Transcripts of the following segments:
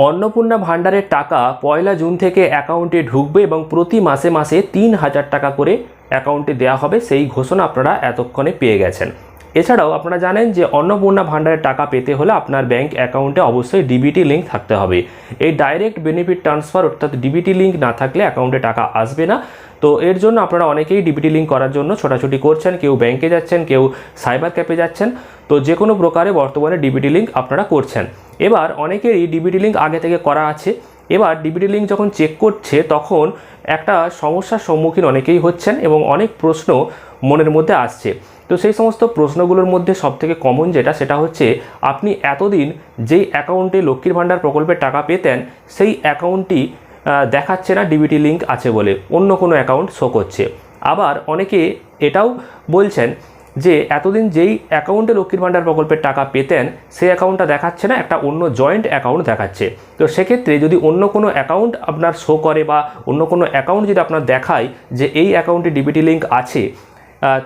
অন্নপূর্ণা ভাণ্ডারের টাকা 1 জুন থেকে অ্যাকাউন্টে ঢুকবে এবং প্রতি মাসে মাসে 3000 টাকা করে অ্যাকাউন্টে দেওয়া হবে, সেই ঘোষণা আপনারা এতক্ষণে পেয়ে গেছেন। এছাড়াও আপনারা জানেন যে অন্নপূর্ণা ভাণ্ডারের টাকা পেতে হলে আপনার ব্যাংক অ্যাকাউন্টে অবশ্যই ডিবিটি লিঙ্ক থাকতে হবে। এই ডাইরেক্ট বেনিফিট ট্রান্সফার অর্থাৎ ডিবিটি লিঙ্ক না থাকলে অ্যাকাউন্টে টাকা আসবে না। তো এর জন্য আপনারা অনেকেই ডিবিটি লিঙ্ক করার জন্য ছোটাছুটি করছেন, কেউ ব্যাংকে যাচ্ছেন, কেউ সাইবার ক্যাফে যাচ্ছেন। তো যে কোনো প্রকারে বর্তমানে ডিবিটি লিঙ্ক আপনারা করছেন। এবার অনেকেরই ডিবিটি লিঙ্ক আগে থেকে করা আছে। এবার ডিবিটি লিঙ্ক যখন চেক করছে তখন একটা সমস্যার সম্মুখীন অনেকেই হচ্ছেন এবং অনেক প্রশ্ন মনের মধ্যে আসছে। তো সেই সমস্ত প্রশ্নগুলোর মধ্যে সবথেকে কমন যেটা, সেটা হচ্ছে আপনি এতদিন যেই অ্যাকাউন্টে লক্ষ্মীর ভাণ্ডার প্রকল্পের টাকা পেতেন সেই অ্যাকাউন্টটি দেখাচ্ছে না ডিবিটি লিঙ্ক আছে বলে, অন্য কোনো অ্যাকাউন্ট শো করছে। আবার অনেকে এটাও বলছেন যে এতদিন যেই অ্যাকাউন্টে লক্ষ্মীর ভাণ্ডার প্রকল্পের টাকা পেতেন সেই অ্যাকাউন্টটা দেখাচ্ছে না, একটা অন্য জয়েন্ট অ্যাকাউন্ট দেখাচ্ছে। তো সেক্ষেত্রে যদি অন্য কোনো অ্যাকাউন্ট আপনার শো করে বা অন্য কোনো অ্যাকাউন্ট যদি আপনার দেখায় যে এই অ্যাকাউন্টে ডিবিটি লিঙ্ক আছে,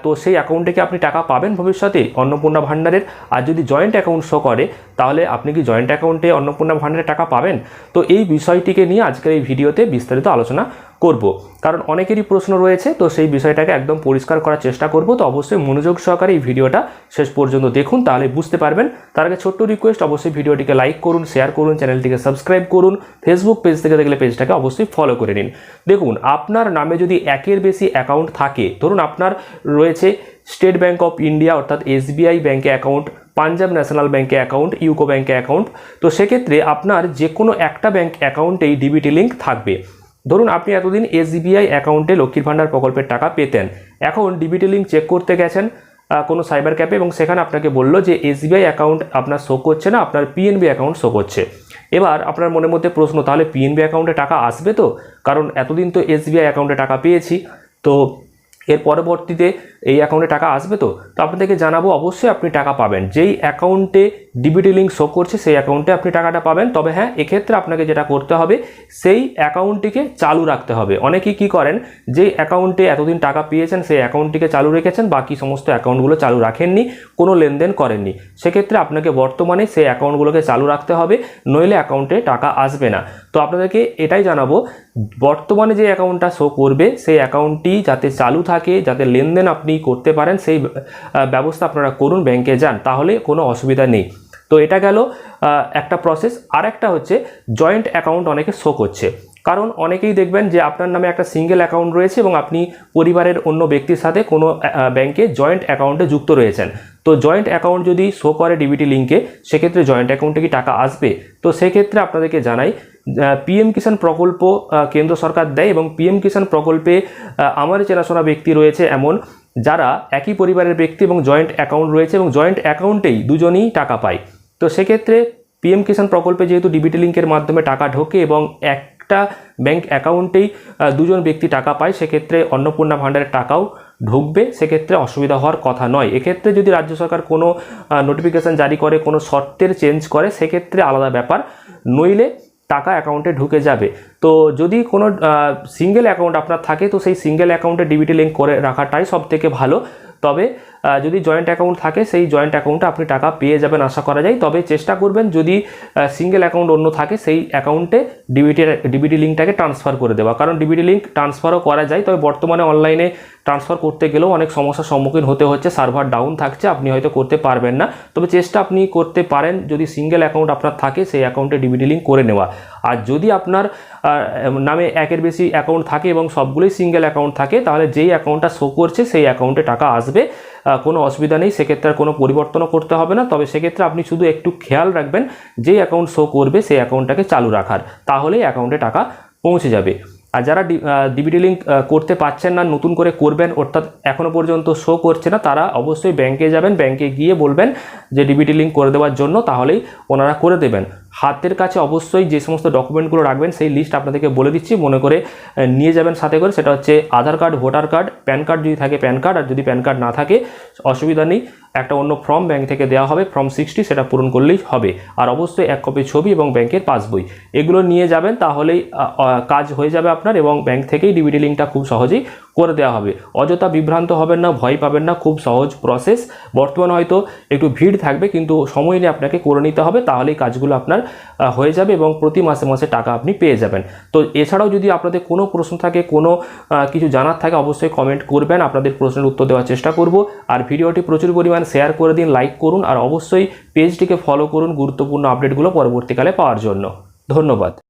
তো সেই অ্যাকাউন্টে কি আপনি টাকা পাবেন ভবিষ্যতে অন্নপূর্ণা ভাণ্ডারের? আর যদি জয়েন্ট অ্যাকাউন্ট শো করে তাহলে আপনি কি জয়েন্ট অ্যাকাউন্টে অন্নপূর্ণা ভাণ্ডারের টাকা পাবেন? তো এই বিষয়টিকে নিয়ে আজকের এই ভিডিওতে বিস্তারিত আলোচনা করব, কারণ অনেকেরই প্রশ্ন রয়েছে। তো সেই বিষয়টাকে একদম পরিষ্কার করার চেষ্টা করব। তো অবশ্যই মনোযোগ সহকারে এই ভিডিওটা শেষ পর্যন্ত দেখুন, তাহলে বুঝতে পারবেন। তার আগে ছোট্ট রিকোয়েস্ট, অবশ্যই ভিডিওটিকে লাইক করুন, শেয়ার করুন, চ্যানেলটিকে সাবস্ক্রাইব করুন। ফেসবুক পেজ থেকে দেখলে পেজটাকে অবশ্যই ফলো করে নিন। দেখুন, আপনার নামে যদি একের বেশি অ্যাকাউন্ট থাকে, ধরুন আপনার রয়েছে স্টেট ব্যাঙ্ক অফ ইন্ডিয়া অর্থাৎ SBI ব্যাঙ্কে অ্যাকাউন্ট, পাঞ্জাব ন্যাশনাল ব্যাঙ্কে অ্যাকাউন্ট, ইউকো ব্যাঙ্কে অ্যাকাউন্ট, তো সেক্ষেত্রে আপনার যে কোনো একটা ব্যাঙ্ক অ্যাকাউন্টেই ডিবিটি লিঙ্ক থাকবে। ধরুন আপনি এতদিন SBI অ্যাকাউন্টে লক্ষ্মীর ভাণ্ডার প্রকল্পের টাকা পেতেন, এখন ডিবিটি লিঙ্ক চেক করতে গেছেন কোনো সাইবার ক্যাফে এবং সেখানে আপনাকে বললো যে SBI অ্যাকাউন্ট আপনার শো করছে না, আপনার PNB অ্যাকাউন্ট শো করছে। এবার আপনার মনের মধ্যে প্রশ্ন, তাহলে PNB অ্যাকাউন্টে টাকা আসবে তো? কারণ এতদিন তো SBI অ্যাকাউন্টে টাকা পেয়েছি, তো এর পরবর্তীতে এই অ্যাকাউন্টে টাকা আসবে তো? তো আপনাদেরকে জানাবো, অবশ্যই আপনি টাকা পাবেন। যেই অ্যাকাউন্টে ডিবিটি লিঙ্ক শো করছে সেই অ্যাকাউন্টে আপনি টাকাটা পাবেন। তবে হ্যাঁ, এক্ষেত্রে আপনাকে যেটা করতে হবে সেই অ্যাকাউন্টটিকে চালু রাখতে হবে। অনেকেই কী করেন, যেই অ্যাকাউন্টে এতদিন টাকা পেয়েছেন সেই অ্যাকাউন্টটিকে চালু রেখেছেন, বাকি সমস্ত অ্যাকাউন্টগুলো চালু রাখেননি, কোনো লেনদেন করেননি। সেক্ষেত্রে আপনাকে বর্তমানে সেই অ্যাকাউন্টগুলোকে চালু রাখতে হবে, নইলে অ্যাকাউন্টে টাকা আসবে না। তো আপনাদেরকে এটাই জানাবো, বর্তমানে যে অ্যাকাউন্টটা শো করবে সেই অ্যাকাউন্টটি যাতে চালু থাকে, যাতে লেনদেন আপনি করতে পারেন, সেই ব্যবস্থা আপনারা করুন, ব্যাংকে যান, তাহলে কোনো অসুবিধা নেই। তো এটা গেল একটা প্রসেস। আর একটা হচ্ছে জয়েন্ট অ্যাকাউন্ট অনেকে শো করছে, কারণ অনেকেই দেখবেন যে আপনার নামে একটা সিঙ্গেল অ্যাকাউন্ট রয়েছে এবং আপনি পরিবারের অন্য ব্যক্তির সাথে কোনো ব্যাংকে জয়েন্ট অ্যাকাউন্টে যুক্ত রয়েছেন। তো জয়েন্ট অ্যাকাউন্ট যদি শো করে ডিবিটি লিঙ্কে, সেক্ষেত্রে জয়েন্ট অ্যাকাউন্টে কি টাকা আসবে? তো সেক্ষেত্রে আপনাদেরকে জানাই, PM কিষাণ প্রকল্প কেন্দ্র সরকার দেয় এবং PM কিষাণ প্রকল্পে আমার চেনাশোনা ব্যক্তি রয়েছে এমন যারা একই পরিবারের ব্যক্তি এবং জয়েন্ট অ্যাকাউন্ট রয়েছে এবং জয়েন্ট অ্যাকাউন্টেই দুজনেই টাকা পায়। তো সেক্ষেত্রে PM কিষাণ প্রকল্পে যেহেতু ডিবিটি লিঙ্কের মাধ্যমে টাকা ঢোকে এবং একটা ব্যাংক অ্যাকাউন্টেই দুজন ব্যক্তি টাকা পায়, সেক্ষেত্রে অন্নপূর্ণা ভাণ্ডারের টাকাও ঢুকবে, সেক্ষেত্রে অসুবিধা হওয়ার কথা নয়। এক্ষেত্রে যদি রাজ্য সরকার কোনো নোটিফিকেশান জারি করে, কোনো শর্তের চেঞ্জ করে, সেক্ষেত্রে আলাদা ব্যাপার, নইলে টাকা অ্যাকাউন্টে ঢুকে যাবে। তো যদি কোনো সিঙ্গেল অ্যাকাউন্ট আপনার থাকে, তো সেই সিঙ্গেল অ্যাকাউন্টে ডিবিটি লিঙ্ক করে রাখাটাই সবথেকে ভালো। তবে যদি জয়েন্ট অ্যাকাউন্ট থাকে, সেই জয়েন্ট অ্যাকাউন্টে আপনি টাকা পেয়ে যাবেন আশা করা যায়। তবে চেষ্টা করবেন যদি সিঙ্গেল অ্যাকাউন্ট অন্য থাকে, সেই অ্যাকাউন্টে ডিবিটি লিঙ্কটাকে ট্রান্সফার করে দেওয়া, কারণ ডিবিটি লিঙ্ক ট্রান্সফারও করা যায়। তবে বর্তমানে অনলাইনে ট্রান্সফার করতে গেলেও অনেক সমস্যার সম্মুখীন হতে হচ্ছে, সার্ভার ডাউন থাকছে, আপনি হয়তো করতে পারবেন না। তবে চেষ্টা আপনি করতে পারেন, যদি সিঙ্গেল অ্যাকাউন্ট আপনার থাকে সেই অ্যাকাউন্টে ডিবিটি লিঙ্ক করে নেওয়া। আর যদি আপনার নামে একের বেশি অ্যাকাউন্ট থাকে এবং সবগুলোই সিঙ্গেল অ্যাকাউন্ট থাকে, তাহলে যেই অ্যাকাউন্টটা শো করছে সেই অ্যাকাউন্টে টাকা আসবে, কোনো অসুবিধা নেই। সেক্ষেত্রে কোনো পরিবর্তনও করতে হবে না। তবে সেক্ষেত্রে আপনি শুধু একটু খেয়াল রাখবেন, যেই অ্যাকাউন্ট শো করবে সেই অ্যাকাউন্টটাকে চালু রাখার, তাহলেই অ্যাকাউন্টে টাকা পৌঁছে যাবে। আর যারা ডিবিটি লিঙ্ক করতে পারছেন না, নতুন করে করবেন, অর্থাৎ এখনও পর্যন্ত শো করছে না, তারা অবশ্যই ব্যাংকে যাবেন, ব্যাংকে গিয়ে বলবেন যে ডিবিটি লিঙ্ক করে দেওয়ার জন্য, তাহলেই ওনারা করে দেবেন। হাতের কাছে অবশ্যই যে সমস্ত ডকুমেন্টগুলো রাখবেন সেই লিস্ট আপনাদেরকে বলে দিচ্ছি, মনে করে নিয়ে যাবেন সাথে করে। সেটা হচ্ছে Aadhaar card, voter card, PAN card যদি থাকে প্যান কার্ড, আর যদি প্যান কার্ড না থাকে অসুবিধা নেই, একটা অন্য ফর্ম ব্যাংক থেকে দেওয়া হবে, ফর্ম 60, সেটা পূরণ করলেই হবে। আর অবশ্যই 1 কপি ছবি এবং ব্যাংকের পাসবই এগুলো নিয়ে যাবেন, তাহলেই কাজ হয়ে যাবে আপনার, এবং ব্যাংক থেকেই ডিবিটি লিঙ্কটা খুব সহজেই করে দেওয়া হবে। অযথা বিভ্রান্ত হবেন না, ভয় পাবেন না, খুব সহজ প্রসেস। বর্তমানে হয়তো একটু ভিড় থাকবে, কিন্তু সময় নিয়ে আপনাকে করে নিতে হবে, তাহলেই কাজগুলো আপনার হয়ে যাবে এবং প্রতি মাসে মাসে টাকা আপনি পেয়ে যাবেন। তো এছাড়াও যদি আপনাদের কোনো প্রশ্ন থাকে, কোনো কিছু জানার থাকে, অবশ্যই কমেন্ট করবেন, আপনাদের প্রশ্নের উত্তর দেওয়ার চেষ্টা করব। আর ভিডিওটি প্রচুর পরিমাণ শেয়ার করে দিন, লাইক করুন, আর অবশ্যই পেজটিকে ফলো করুন গুরুত্বপূর্ণ আপডেটগুলো পরবর্তীকালে পাওয়ার জন্য। ধন্যবাদ।